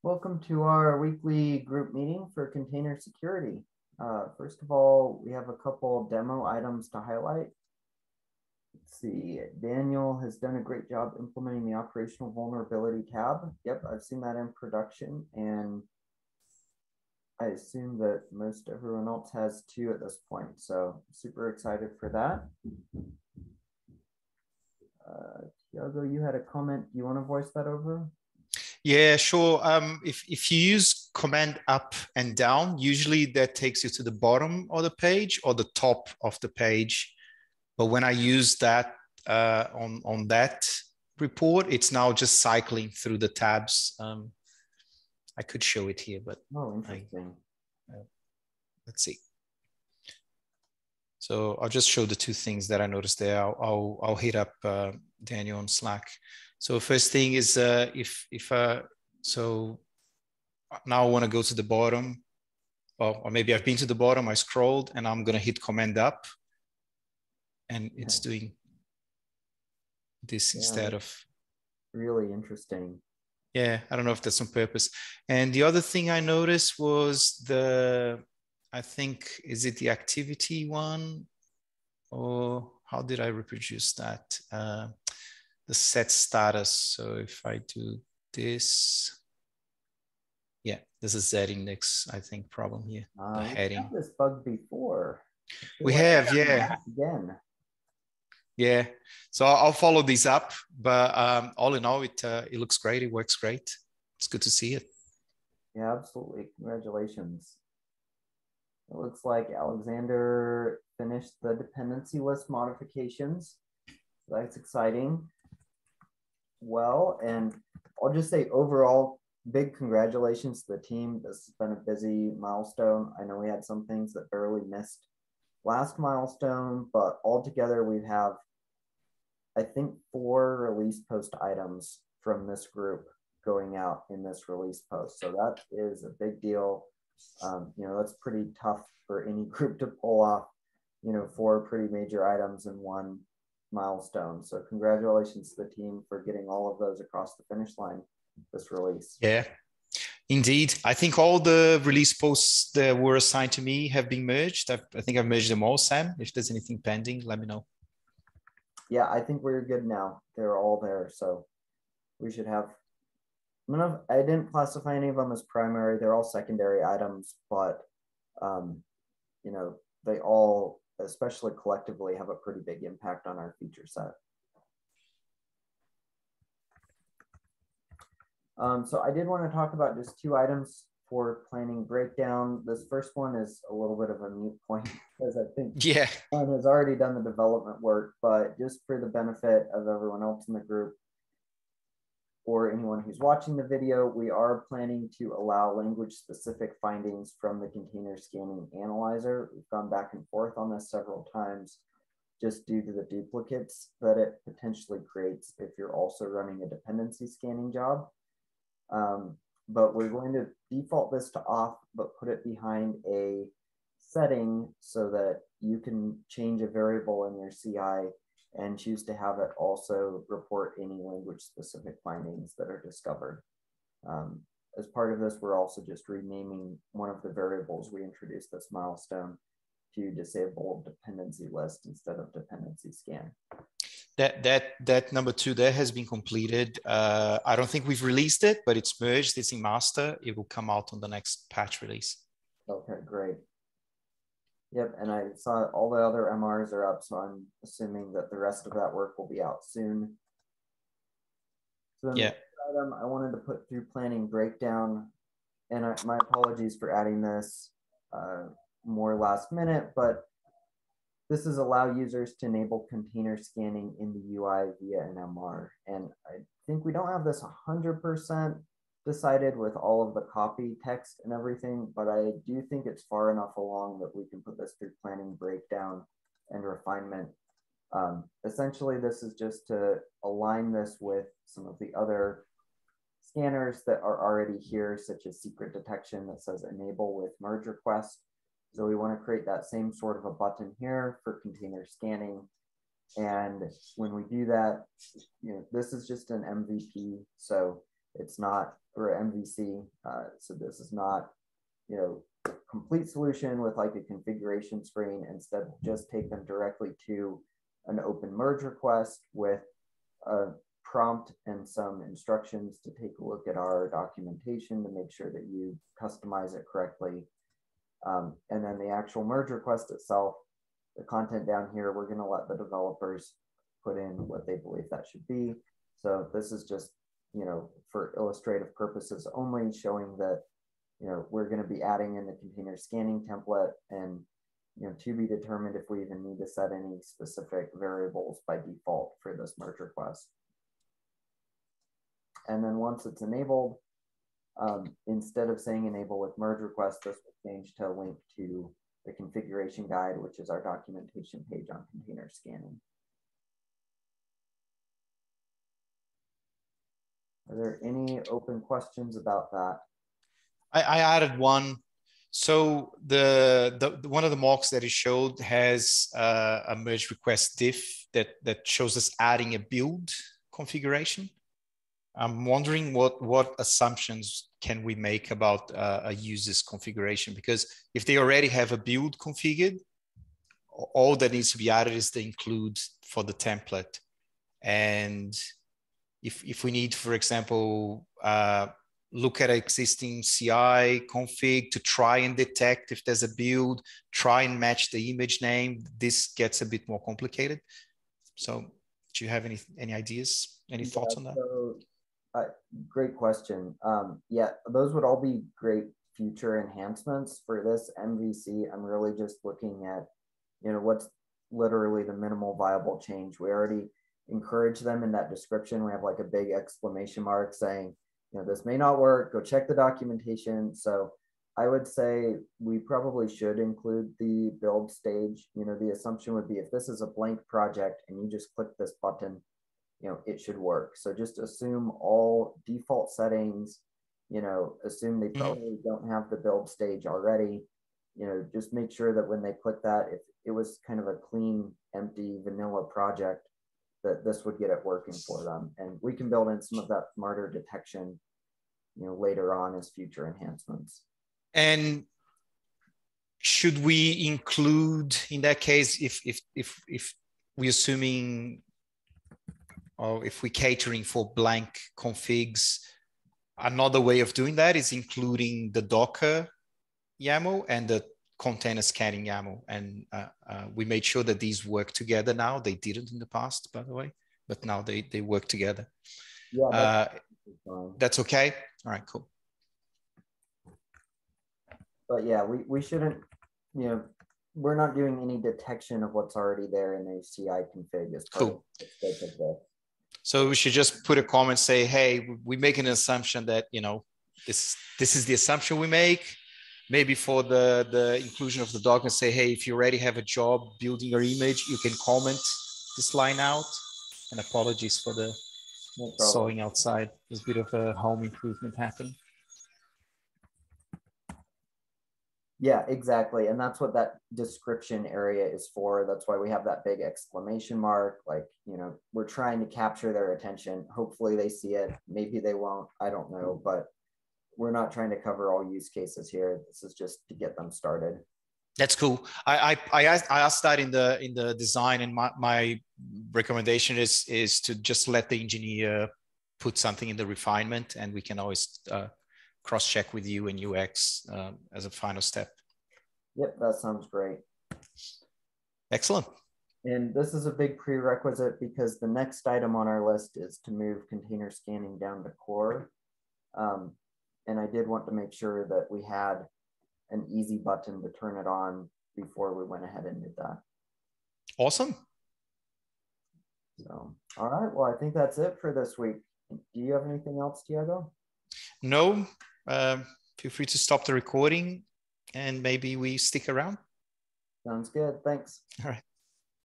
Welcome to our weekly group meeting for container security. First of all, we have a couple demo items to highlight. Let's see, Daniel has done a great job implementing the operational vulnerability tab. Yep, I've seen that in production, and I assume that most everyone else has too at this point. So super excited for that. Tiago, you had a comment. You want to voice that over? Yeah, sure. If you use command up and down, usually that takes you to the bottom of the page or the top of the page. But when I use that on that report, it's now just cycling through the tabs. I could show it here, but interesting. Let's see. So I'll just show the two things that I noticed there. I'll hit up Daniel on Slack. So first thing is so now I want to go to the bottom, or maybe I've been to the bottom, I scrolled, and I'm going to hit command up, and it's doing this instead of. Really interesting. Yeah, I don't know if that's on purpose. And the other thing I noticed was I think, is it the activity one? Or how did I reproduce that? The set status. So if I do this, yeah, there's a Z index, I think, problem here. The heading. We had this bug before. We have, yeah. Again. Yeah. So I'll follow these up, but all in all, it looks great. It works great. It's good to see it. Yeah, absolutely. Congratulations. It looks like Alexander finished the dependency list modifications. That's exciting. Well, and I'll just say overall, big congratulations to the team. This has been a busy milestone. I know we had some things that barely missed last milestone, but altogether we have, I think, 4 release post items from this group going out in this release post. So that is a big deal. That's pretty tough for any group to pull off, 4 pretty major items in one milestone. So congratulations to the team for getting all of those across the finish line this release. Yeah, indeed. I think all the release posts that were assigned to me have been merged. I think I've merged them all, Sam. If there's anything pending, let me know. Yeah, I think we're good now. They're all there. So we should have, I didn't classify any of them as primary. They're all secondary items, but they all, especially collectively, have a pretty big impact on our feature set. So I did want to talk about just 2 items for planning breakdown. This first one is a little bit of a moot point because I think John has already done the development work, but just for the benefit of everyone else in the group or anyone who's watching the video, we are planning to allow language-specific findings from the container scanning analyzer. We've gone back and forth on this several times just due to the duplicates that it potentially creates if you're also running a dependency scanning job. But we're going to default this to off, but put it behind a setting so that you can change a variable in your CI and choose to have it also report any language-specific findings that are discovered. As part of this, we're also just renaming one of the variables we introduced this milestone to disable dependency list instead of dependency scan. That number 2 there has been completed. I don't think we've released it, but it's merged. It's in master. It will come out on the next patch release. Okay, great. Yep, and I saw all the other MRs are up, so I'm assuming that the rest of that work will be out soon. So then the item I wanted to put through planning breakdown, and my apologies for adding this more last minute, but this is allow users to enable container scanning in the UI via an MR. And I think we don't have this 100% decided with all of the copy text and everything, but I do think it's far enough along that we can put this through planning breakdown and refinement. Essentially, this is just to align this with some of the other scanners that are already here, such as secret detection that says enable with merge request. So we want to create that same sort of a button here for container scanning. And when we do that, this is just an MVP. So It's not for MVC. So this is not, complete solution with like a configuration screen. Instead, just take them directly to an open merge request with a prompt and some instructions to take a look at our documentation to make sure that you customize it correctly. And then the actual merge request itself, the content down here, we're going to let the developers put in what they believe that should be. So this is just, for illustrative purposes only, showing that, we're going to be adding in the container scanning template, and, to be determined if we even need to set any specific variables by default for this merge request. And then once it's enabled, instead of saying enable with merge request, this will change to a link to the configuration guide, which is our documentation page on container scanning. Are there any open questions about that? I added one. So the one of the mocks that it showed has a merge request diff that shows us adding a build configuration. I'm wondering what assumptions can we make about a user's configuration, because if they already have a build configured, all that needs to be added is the include for the template. And if we need, for example, look at existing CI config to try and detect if there's a build, try and match the image name, this gets a bit more complicated. So do you have any ideas, any thoughts on that? So, great question. Yeah, those would all be great future enhancements for this MVC. I'm really just looking at, what's literally the minimal viable change. We already encourage them in that description. We have like a big exclamation mark saying, this may not work, go check the documentation. So I would say we probably should include the build stage. The assumption would be if this is a blank project and you just click this button, it should work. So just assume all default settings, assume they probably don't have the build stage already. Just make sure that when they click that, if it was kind of a clean, empty, vanilla project, that this would get it working for them. And we can build in some of that smarter detection, later on as future enhancements. And should we include, in that case, if we're assuming, or if we're catering for blank configs, another way of doing that is including the Docker YAML and the container scanning YAML. And we made sure that these work together now. They didn't in the past, by the way, but now they work together. Yeah, that's okay. All right, cool. But yeah, we shouldn't, we're not doing any detection of what's already there in a CI config as part of the scope of this. So we should just put a comment, say, hey, we make an assumption that, this is the assumption we make. Maybe for the inclusion of the doc, and say, hey, if you already have a job building your image, you can comment this line out. And apologies for the sawing outside. There's a bit of a home improvement happening. Yeah, exactly. And that's what that description area is for. That's why we have that big exclamation mark. Like, we're trying to capture their attention. Hopefully they see it. Maybe they won't. I don't know. But we're not trying to cover all use cases here. This is just to get them started. That's cool. I asked that in the design, and my recommendation is to just let the engineer put something in the refinement, and we can always cross-check with you and UX as a final step. Yep, that sounds great. Excellent. And this is a big prerequisite because the next item on our list is to move container scanning down to core. And I did want to make sure that we had an easy button to turn it on before we went ahead and did that. Awesome. So, all right. Well, I think that's it for this week. Do you have anything else, Tiago? No. Feel free to stop the recording and maybe we stick around. Sounds good. Thanks. All right.